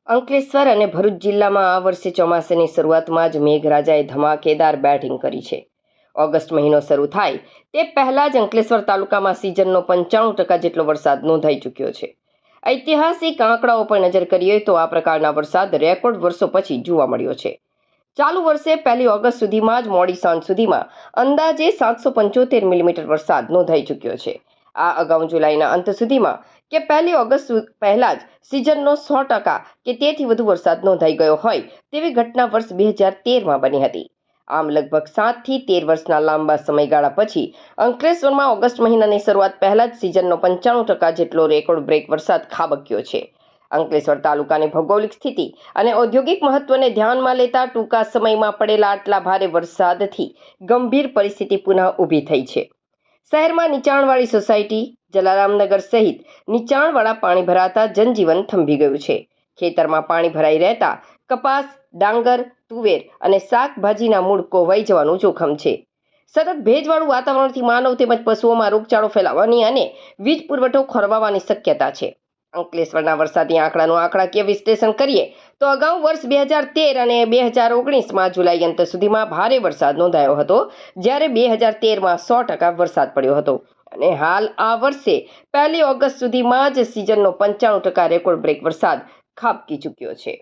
અંકલેશ્વર અને ભરૂચ જિલ્લામાં આ વર્ષે ચોમાસાની શરૂઆતમાં જ મેઘરાજાએ ધમાકેદાર બેટિંગ કરી છે. ઓગસ્ટ મહિનો શરૂ થાય તે પહેલાં જ અંકલેશ્વર તાલુકામાં સિઝનનો 95% જેટલો વરસાદ નોંધાઈ ચૂક્યો છે. ઐતિહાસિક આંકડાઓ પર નજર કરીએ તો આ પ્રકારના વરસાદ રેકોર્ડ વર્ષો પછી જોવા મળ્યો છે. ચાલુ વર્ષે 1 ઓગસ્ટ સુધીમાં જ મોડી સાંજ સુધીમાં અંદાજે 775 મિલીમીટર વરસાદ નોંધાઈ ચૂક્યો છે. આ અગાઉ જુલાઈના અંત સુધીમાં કે 1 ઓગસ્ટ પહેલાં જ સિઝનનો 100% કે તેથી વધુ વરસાદ નોંધાઈ ગયો હોય તેવી ઘટના વર્ષ 2013માં બની હતી. આમ લગભગ 7 થી 13 વર્ષના લાંબા સમયગાળા પછી અંકલેશ્વરમાં ઓગસ્ટ મહિનાની શરૂઆત પહેલાં જ સિઝનનો 95% જેટલો રેકોર્ડ બ્રેક વરસાદ ખાબક્યો છે. અંકલેશ્વર તાલુકાની ભૌગોલિક સ્થિતિ અને ઔદ્યોગિક મહત્વને ધ્યાનમાં લેતા ટૂંકા સમયમાં પડેલા આટલા ભારે વરસાદથી ગંભીર પરિસ્થિતિ પુનઃ ઊભી થઈ છે. શહેરમાં નીચાણવાળી સોસાયટી, જલારામનગર સહિત નીચાણવાળા પાણી ભરાતા જનજીવન થંભી ગયું છે. ખેતરમાં પાણી ભરાઈ રહેતા કપાસ, ડાંગર, તુવેર અને શાકભાજીના મૂળ કોવાઈ જવાનું જોખમ છે. સતત ભેજવાળું વાતાવરણથી માનવ તેમજ પશુઓમાં રોગચાળો ફેલાવાની અને વીજ પુરવઠો ખોરવાવાની શક્યતા છે. અંકલેશ્વરના વરસાદી આંકડાનું આંકડાકીય વિશ્લેષણ કરીએ તો અગાઉ વર્ષ 2013 અને 2019માં જુલાઈ અંત સુધીમાં ભારે વરસાદ નોંધાયો હતો, જ્યારે 2013માં 100% વરસાદ પડ્યો હતો અને હાલ આ વર્ષે 1 ઓગસ્ટ સુધીમાં જ સિઝનનો 95% રેકોર્ડ બ્રેક વરસાદ ખાબકી ચૂક્યો છે.